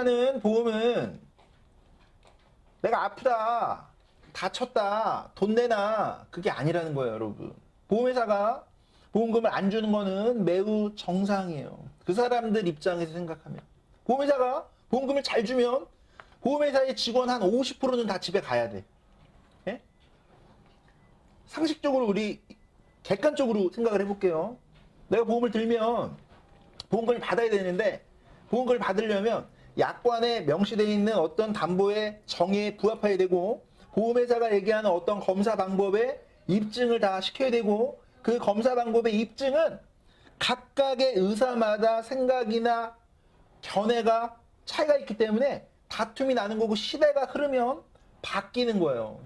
보험회사는 보험은 내가 아프다, 다쳤다, 돈 내놔, 그게 아니라는 거예요, 여러분. 보험회사가 보험금을 안 주는 거는 매우 정상이에요. 그 사람들 입장에서 생각하면. 보험회사가 보험금을 잘 주면 보험회사의 직원 한 50%는 다 집에 가야 돼. 예? 상식적으로 우리 객관적으로 생각을 해볼게요. 내가 보험을 들면 보험금을 받아야 되는데 보험금을 받으려면 약관에 명시되어 있는 어떤 담보의 정의에 부합해야 되고 보험회사가 얘기하는 어떤 검사 방법에 입증을 다 시켜야 되고 그 검사 방법의 입증은 각각의 의사마다 생각이나 견해가 차이가 있기 때문에 다툼이 나는 거고 시대가 흐르면 바뀌는 거예요.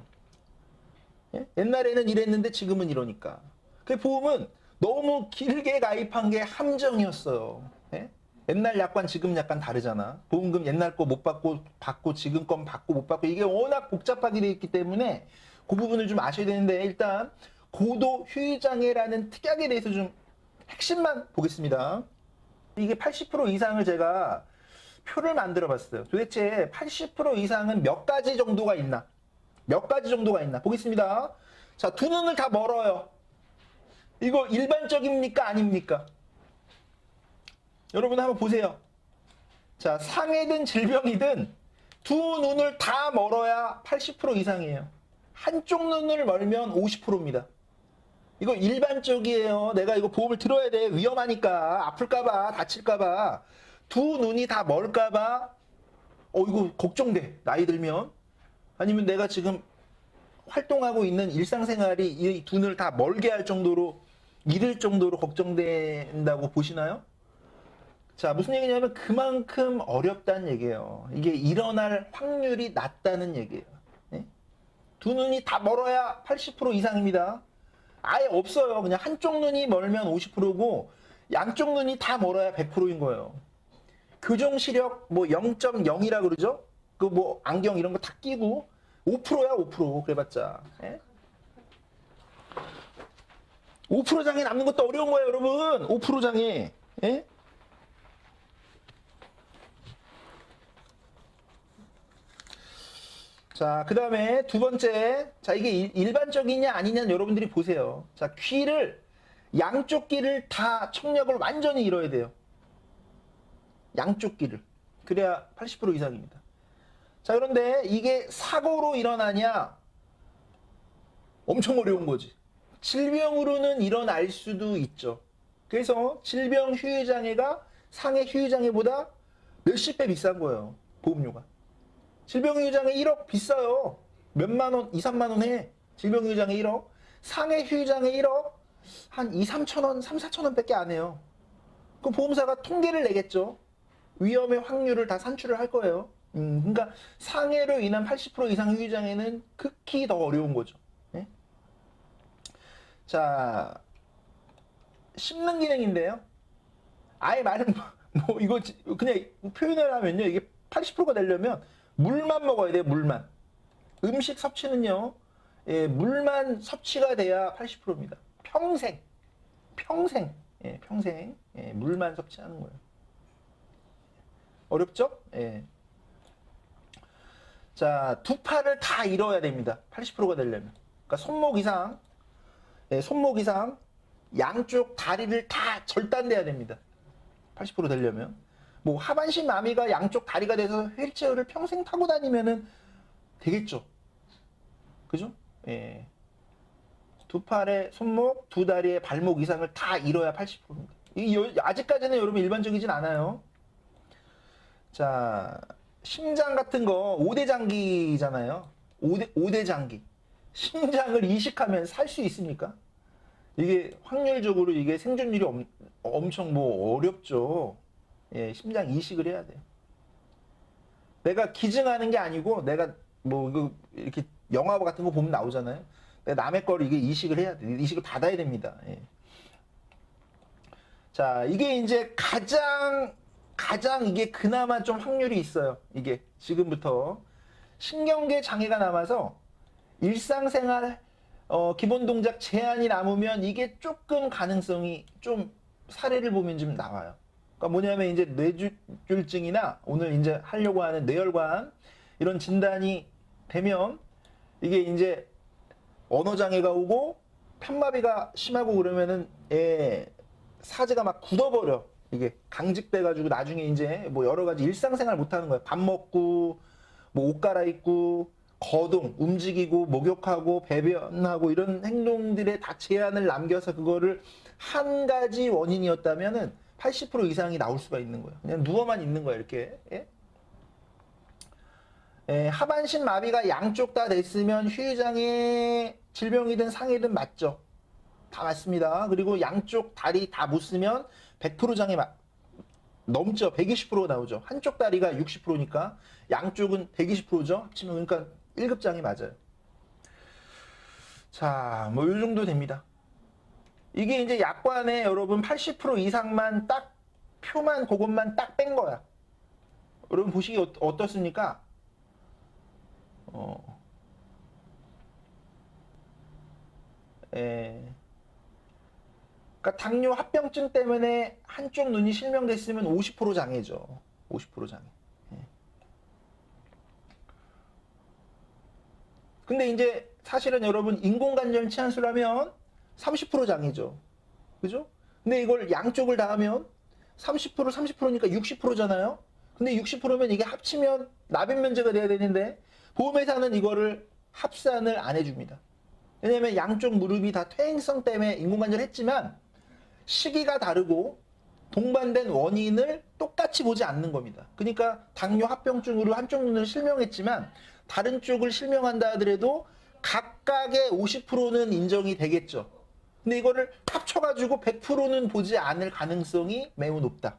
예? 옛날에는 이랬는데 지금은 이러니까. 그 보험은 너무 길게 가입한 게 함정이었어요. 예? 옛날 약관 지금 약관 다르잖아. 보험금 옛날 거 못 받고 지금 건 받고 못 받고 이게 워낙 복잡하게 되어 있기 때문에 그 부분을 좀 아셔야 되는데 일단 고도 휴유장애라는 특약에 대해서 좀 핵심만 보겠습니다. 이게 80% 이상을 제가 표를 만들어 봤어요. 도대체 80% 이상은 몇 가지 정도가 있나? 몇 가지 정도가 있나? 보겠습니다. 자, 두 눈을 다 멀어요. 이거 일반적입니까? 아닙니까? 여러분 한번 보세요. 자, 상해든 질병이든 두 눈을 다 멀어야 80% 이상이에요. 한쪽 눈을 멀면 50%입니다. 이거 일반적이에요. 내가 이거 보험을 들어야 돼. 위험하니까. 아플까봐, 다칠까봐. 두 눈이 다 멀까봐. 이거 걱정돼. 나이 들면. 아니면 내가 지금 활동하고 있는 일상생활이 이 두 눈을 다 멀게 할 정도로, 잃을 정도로 걱정된다고 보시나요? 자, 무슨 얘기냐면 그만큼 어렵다는 얘기예요. 이게 일어날 확률이 낮다는 얘기예요. 네? 두 눈이 다 멀어야 80% 이상입니다. 아예 없어요. 그냥 한쪽 눈이 멀면 50%고 양쪽 눈이 다 멀어야 100%인 거예요. 교정 시력 뭐 0.0이라 그러죠? 그 뭐 안경 이런 거 다 끼고 5%야 5%. 그래봤자. 예? 5% 장애 남는 것도 어려운 거예요, 여러분. 5% 장애. 예? 자, 그 다음에 두 번째. 자, 이게 일반적이냐 아니냐는 여러분들이 보세요. 자, 양쪽 귀를 다 청력을 완전히 잃어야 돼요. 양쪽 귀를. 그래야 80% 이상입니다. 자, 그런데 이게 사고로 일어나냐? 엄청 어려운 거지. 질병으로는 일어날 수도 있죠. 그래서 질병 휴유장애가 상해 휴유장애보다 몇십 배 비싼 거예요. 보험료가. 질병휴유장애 1억 비싸요. 몇만 원, 2, 3만 원 해. 질병휴유장애 1억. 상해 휴유장애 1억 한 2, 3천 원, 3, 4천 원 밖에 안 해요. 그럼 보험사가 통계를 내겠죠. 위험의 확률을 다 산출을 할 거예요. 그러니까 상해로 인한 80% 이상 휴유장애는 극히 더 어려운 거죠. 네? 자, 씹는 기능인데요. 아예 말은 뭐 이거 그냥 표현을 하면요. 이게 80%가 되려면 물만 먹어야 돼요. 물만. 음식 섭취는요. 예, 물만 섭취가 돼야 80%입니다. 평생. 예, 평생. 예, 물만 섭취하는 거예요. 어렵죠? 예. 자, 두 팔을 다 잃어야 됩니다. 80%가 되려면. 그러니까 손목 이상, 예, 손목 이상 양쪽 다리를 다 절단돼야 됩니다. 80% 되려면. 뭐 하반신 마비가 양쪽 다리가 돼서 휠체어를 평생 타고 다니면은 되겠죠. 그죠? 예. 두 팔에 손목, 두 다리에 발목 이상을 다 잃어야 80%입니다. 아직까지는 여러분 일반적이진 않아요. 자, 심장 같은 거 5대 장기잖아요. 5대 장기. 심장을 이식하면 살 수 있습니까? 이게 확률적으로 이게 생존율이 엄청 뭐 어렵죠. 예, 심장 이식을 해야 돼요. 내가 기증하는 게 아니고 내가 뭐 이거 이렇게 영화 같은 거 보면 나오잖아요. 내가 남의 거를 이게 이식을 해야 돼. 이식을 받아야 됩니다. 예. 자, 이게 이제 가장 이게 그나마 좀 확률이 있어요. 이게 지금부터 신경계 장애가 남아서 일상생활 기본 동작 제한이 남으면 이게 조금 가능성이 좀 사례를 보면 좀 나와요. 그러니까 뭐냐면 이제 뇌졸중이나 오늘 이제 하려고 하는 뇌혈관 이런 진단이 되면 이게 이제 언어장애가 오고 편마비가 심하고 그러면은 사지가 막 굳어버려. 이게 강직돼가지고 나중에 이제 뭐 여러 가지 일상생활 못하는 거야. 밥 먹고 뭐 옷 갈아입고 거동, 움직이고 목욕하고 배변하고 이런 행동들에 다 제한을 남겨서 그거를 한 가지 원인이었다면은 80% 이상이 나올 수가 있는 거예요. 그냥 누워만 있는 거예요, 이렇게. 하반신 마비가 양쪽 다 됐으면 휴유장애 질병이든 상해든 맞죠. 다 맞습니다. 그리고 양쪽 다리 다 못 쓰면 100% 장애 넘죠. 120% 나오죠. 한쪽 다리가 60%니까 양쪽은 120%죠. 합치면 그러니까 1급 장애 맞아요. 자, 뭐 이 정도 됩니다. 이게 이제 약관에 여러분 80% 이상만 딱 표만 그것만 딱 뺀 거야. 여러분 보시기 어떻습니까? 그러니까 당뇨 합병증 때문에 한쪽 눈이 실명됐으면 50% 장애죠. 50% 장애. 근데 이제 사실은 여러분 인공관절 치환술하면 30% 장애죠. 그죠? 근데 이걸 양쪽을 다 하면 30% 30%니까 60%잖아요. 근데 60%면 이게 합치면 납입 면제가 돼야 되는데 보험회사는 이거를 합산을 안 해줍니다. 왜냐면 양쪽 무릎이 다 퇴행성 때문에 인공관절 했지만 시기가 다르고 동반된 원인을 똑같이 보지 않는 겁니다. 그러니까 당뇨 합병증으로 한쪽 눈을 실명했지만 다른 쪽을 실명한다 하더라도 각각의 50%는 인정이 되겠죠. 근데 이거를 합쳐가지고 100%는 보지 않을 가능성이 매우 높다.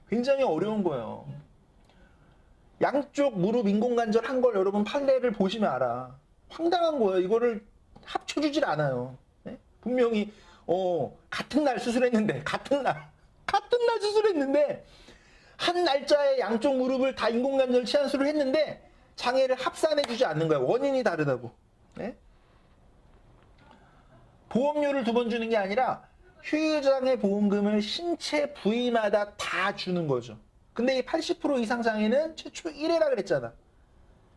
굉장히 어려운 거예요. 양쪽 무릎 인공관절 한 걸 여러분 판례를 보시면 알아. 황당한 거예요. 이거를 합쳐주질 않아요. 네? 분명히 같은 날 수술했는데 같은 날 수술했는데 한 날짜에 양쪽 무릎을 다 인공관절 치환술을 했는데 장애를 합산해주지 않는 거야. 원인이 다르다고. 네? 보험료를 2번 주는 게 아니라 휴유장애 보험금을 신체 부위마다 다 주는 거죠. 근데 이 80% 이상 장애는 최초 1회라 그랬잖아.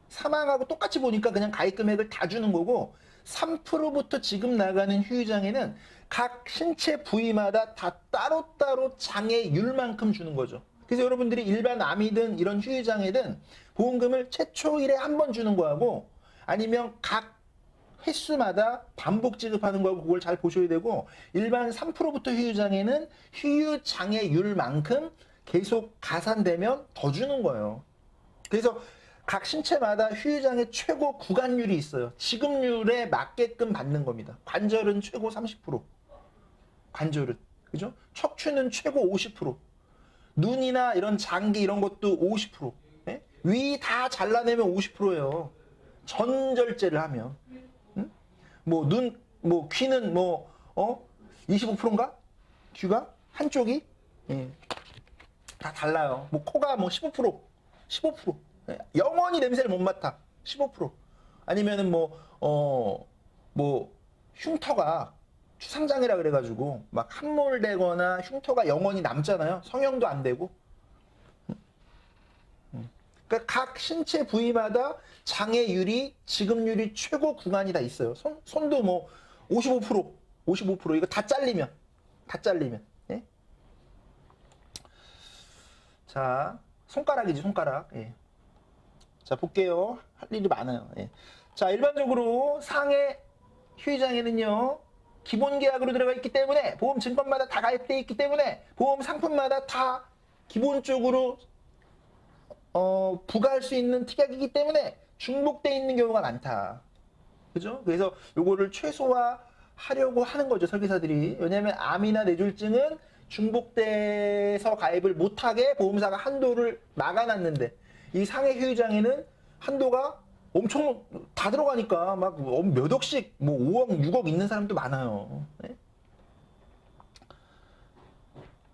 사망하고 똑같이 보니까 그냥 가입 금액을 다 주는 거고 3%부터 지금 나가는 휴유장애는 각 신체 부위마다 다 따로따로 장애율만큼 주는 거죠. 그래서 여러분들이 일반 암이든 이런 휴유장애든 보험금을 최초 1회 한 번 주는 거하고 아니면 각 횟수마다 반복 지급하는 거하고 그걸 잘 보셔야 되고 일반 3%부터 휴유장애는 휴유장애율만큼 계속 가산되면 더 주는 거예요. 그래서 각 신체마다 휴유장애 최고 구간율이 있어요. 지급률에 맞게끔 받는 겁니다. 관절은 최고 30%. 관절은. 그죠? 척추는 최고 50%. 눈이나 이런 장기 이런 것도 50%. 네? 위 다 잘라내면 50%예요. 전절제를 하면. 응? 뭐 눈, 뭐 귀는 25%인가? 귀가? 한쪽이? 예. 다 달라요. 뭐 코가 15%. 15%. 영원히 냄새를 못 맡아. 15%. 아니면은 흉터가 추상장애라 그래가지고 막 함몰되거나 흉터가 영원히 남잖아요. 성형도 안 되고. 그러니까 각 신체 부위마다 장애율이 지급률이 최고 구간이 다 있어요. 손도 55% 이거 다 잘리면 예? 자 손가락이지 손가락. 예. 자 볼게요. 할 일이 많아요. 예. 자 일반적으로 상해 휴유장애는요 기본 계약으로 들어가 있기 때문에 보험 증권마다 다 가입되어 있기 때문에 보험 상품마다 다 기본적으로 부과할 수 있는 특약이기 때문에 중복되어 있는 경우가 많다. 그죠? 그래서 요거를 최소화하려고 하는 거죠 설계사들이. 왜냐면 암이나 뇌졸중은 중복돼서 가입을 못하게 보험사가 한도를 막아놨는데 이 상해 휴유장애는 한도가 엄청 다 들어가니까 막 몇 억씩 5억 6억 있는 사람도 많아요. 네?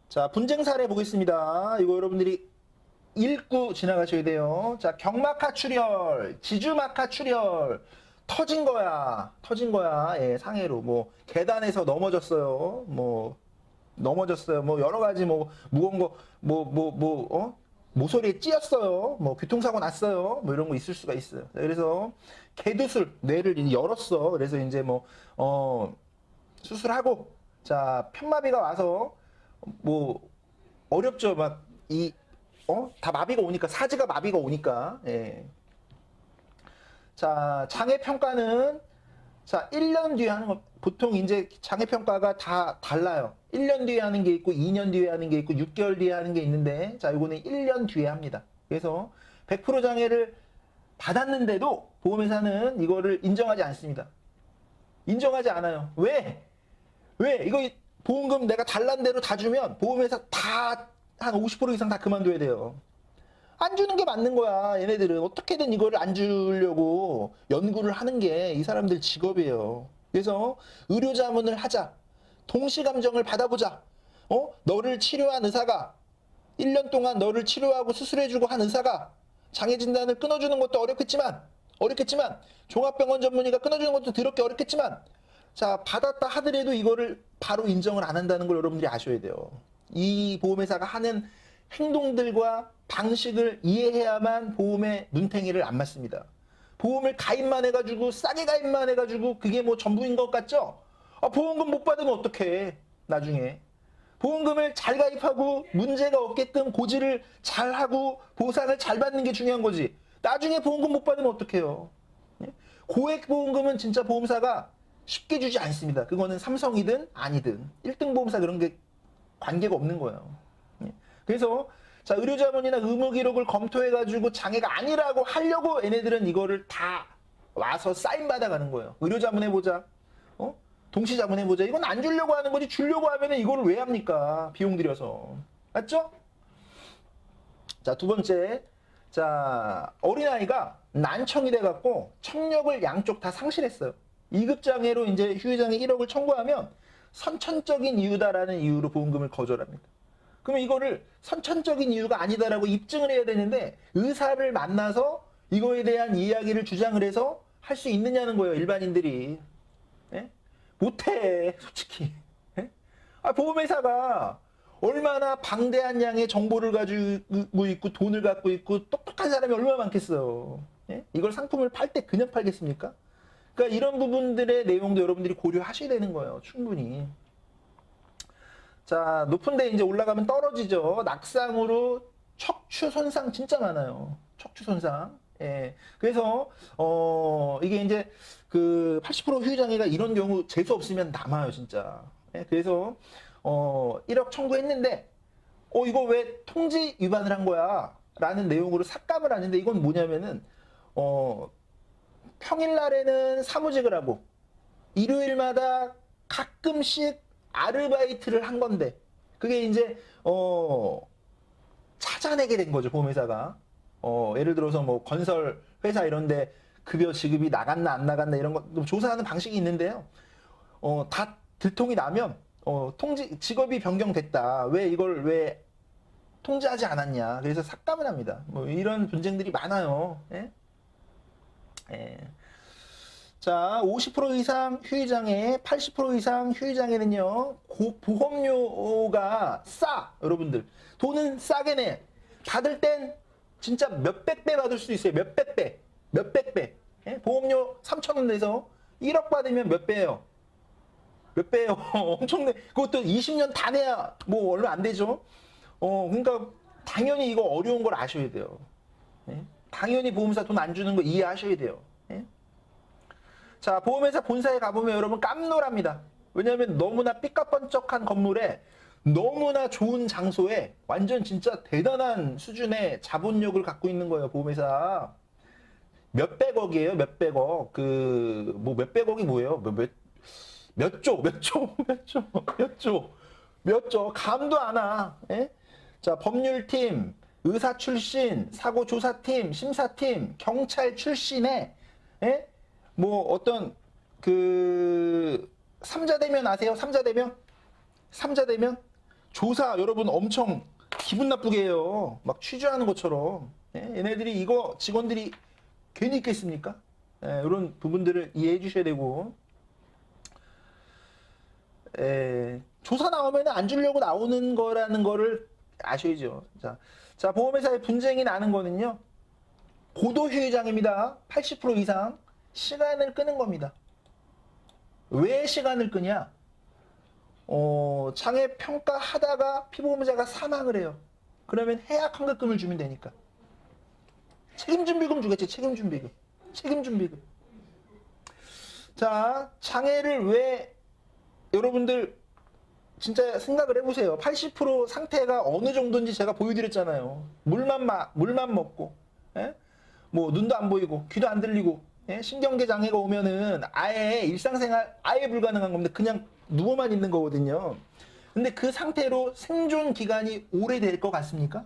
자 분쟁 사례 보겠습니다. 이거 여러분들이 읽고 지나가셔야 돼요. 자 경막하 출혈, 지주막하 출혈 터진 거야. 예, 상해로 계단에서 넘어졌어요. 넘어졌어요. 뭐 여러 가지 뭐 무거운 거 모서리에 찧었어요. 뭐 교통사고 났어요. 뭐 이런 거 있을 수가 있어요. 그래서 개두술 뇌를 이제 열었어. 그래서 이제 뭐 수술하고 자 편마비가 와서 뭐 어렵죠. 막 다 마비가 오니까 사지가 마비가 오니까. 예. 자 장애 평가는 자 1년 뒤에 하는 거 보통 이제 장애 평가가 다 달라요. 1년 뒤에 하는 게 있고 2년 뒤에 하는 게 있고 6개월 뒤에 하는 게 있는데 자 이거는 1년 뒤에 합니다. 그래서 100% 장애를 받았는데도 보험회사는 이거를 인정하지 않습니다. 인정하지 않아요. 왜? 이거 보험금 내가 달란 대로 다 주면 보험회사 다 한 50% 이상 다 그만둬야 돼요. 안 주는 게 맞는 거야. 얘네들은 어떻게든 이거를 안 주려고 연구를 하는 게 이 사람들 직업이에요. 그래서 의료자문을 하자. 동시감정을 받아보자. 너를 치료한 의사가 1년 동안 너를 치료하고 수술해주고 한 의사가 장애 진단을 끊어주는 것도 어렵겠지만 종합병원 전문의가 끊어주는 것도 더럽게 어렵겠지만 자 받았다 하더라도 이거를 바로 인정을 안 한다는 걸 여러분들이 아셔야 돼요. 이 보험회사가 하는 행동들과 방식을 이해해야만 보험의 눈탱이를 안 맞습니다. 보험을 가입만 해가지고 싸게 가입만 해가지고 그게 뭐 전부인 것 같죠? 보험금 못 받으면 어떡해 나중에. 보험금을 잘 가입하고 문제가 없게끔 고지를 잘하고 보상을 잘 받는 게 중요한 거지. 나중에 보험금 못 받으면 어떡해요. 고액 보험금은 진짜 보험사가 쉽게 주지 않습니다. 그거는 삼성이든 아니든 1등 보험사 그런 게 관계가 없는 거예요. 그래서 자 의료자문이나 의무기록을 검토해가지고 장애가 아니라고 하려고 얘네들은 이거를 다 와서 사인 받아가는 거예요. 의료자문 해보자. 동시자문 해보자. 이건 안 주려고 하는 거지 주려고 하면은 이거를 왜 합니까? 비용 들여서. 맞죠? 자, 두 번째. 자, 어린아이가 난청이 돼갖고 청력을 양쪽 다 상실했어요. 2급장애로 이제 휴유장애 1억을 청구하면 선천적인 이유다라는 이유로 보험금을 거절합니다. 그러면 이거를 선천적인 이유가 아니다라고 입증을 해야 되는데 의사를 만나서 이거에 대한 이야기를 주장을 해서 할 수 있느냐는 거예요. 일반인들이. 예? 못해 솔직히. 예? 보험회사가 얼마나 방대한 양의 정보를 가지고 있고 돈을 갖고 있고 똑똑한 사람이 얼마나 많겠어요. 예? 이걸 상품을 팔 때 그냥 팔겠습니까? 그러니까 이런 부분들의 내용도 여러분들이 고려하셔야 되는 거예요. 충분히. 자, 높은 데 이제 올라가면 떨어지죠. 낙상으로 척추 손상 진짜 많아요. 척추 손상. 예. 그래서 이게 이제 그 80% 후유장애가 이런 경우 재수 없으면 남아요, 진짜. 예. 그래서 1억 청구했는데 이거 왜 통지 위반을 한 거야? 라는 내용으로 삭감을 하는데 이건 뭐냐면은 평일날에는 사무직을 하고 일요일마다 가끔씩 아르바이트를 한 건데 그게 이제 찾아내게 된 거죠. 보험회사가. 예를 들어서 뭐 건설 회사 이런데 급여 지급이 나갔나 안 나갔나 이런 거 조사하는 방식이 있는데요. 다 들통이 나면 통지 직업이 변경됐다. 왜 이걸 왜 통지하지 않았냐. 그래서 삭감을 합니다. 뭐 이런 분쟁들이 많아요. 예? 예. 자, 50% 이상 휴유장애, 80% 이상 휴유장애는요, 보험료가 싸, 여러분들. 돈은 싸게 내. 받을 땐 진짜 몇백 배 받을 수 있어요. 몇백 배. 몇백 배. 예? 보험료 3,000원 내서 1억 받으면 몇 배예요? 몇 배예요? 엄청나. 그것도 20년 다 내야 뭐 얼마 안 되죠? 그러니까 당연히 이거 어려운 걸 아셔야 돼요. 예? 당연히 보험사 돈 안 주는 거 이해하셔야 돼요. 예? 자, 보험회사 본사에 가보면 여러분 깜놀합니다. 왜냐하면 너무나 삐까뻔쩍한 건물에 너무나 좋은 장소에 완전 진짜 대단한 수준의 자본력을 갖고 있는 거예요, 보험회사. 몇백억이에요, 몇백억. 뭐 몇백억이 뭐예요? 몇 조. 감도 안 와. 예? 자, 법률팀, 의사 출신, 사고조사팀, 심사팀, 경찰 출신의, 예? 뭐 어떤 삼자대면 아세요? 삼자대면 조사 여러분 엄청 기분 나쁘게 해요. 막 취조하는 것처럼. 예? 얘네들이 이거 직원들이 괜히 있겠습니까? 예, 이런 부분들을 이해해 주셔야 되고. 조사 나오면 안 주려고 나오는 거라는 거를 아셔야죠. 자, 보험회사에 분쟁이 나는 거는요. 고도 휴의장입니다. 80% 이상 시간을 끄는 겁니다. 왜 시간을 끄냐? 장애 평가하다가 피보험자가 사망을 해요. 그러면 해약 환급금을 주면 되니까. 책임준비금 주겠지. 책임준비금. 자, 장애를 왜 여러분들 진짜 생각을 해보세요. 80% 상태가 어느 정도인지 제가 보여드렸잖아요. 물만 먹고, 예? 뭐 눈도 안 보이고 귀도 안 들리고, 예? 신경계 장애가 오면은 아예 일상생활 아예 불가능한 겁니다. 그냥 누워만 있는 거거든요. 근데 그 상태로 생존 기간이 오래될 것 같습니까?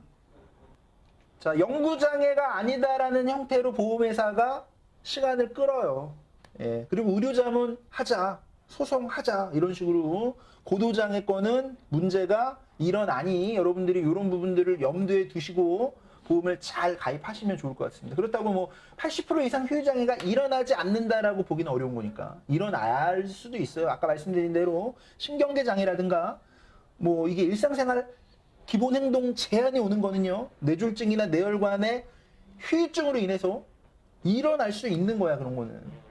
자, 영구장애가 아니다라는 형태로 보험회사가 시간을 끌어요. 예, 그리고 의료자문 하자, 소송하자, 이런 식으로 고도장애권은 문제가 일어나니 여러분들이 이런 부분들을 염두에 두시고 보험을 잘 가입하시면 좋을 것 같습니다. 그렇다고 뭐 80% 이상 휴유장애가 일어나지 않는다라고 보기는 어려운 거니까 일어날 수도 있어요. 아까 말씀드린 대로 신경계 장애라든가 뭐 이게 일상생활 기본 행동 제한이 오는 거는요. 뇌졸중이나 뇌혈관의 휴유증으로 인해서 일어날 수 있는 거야, 그런 거는.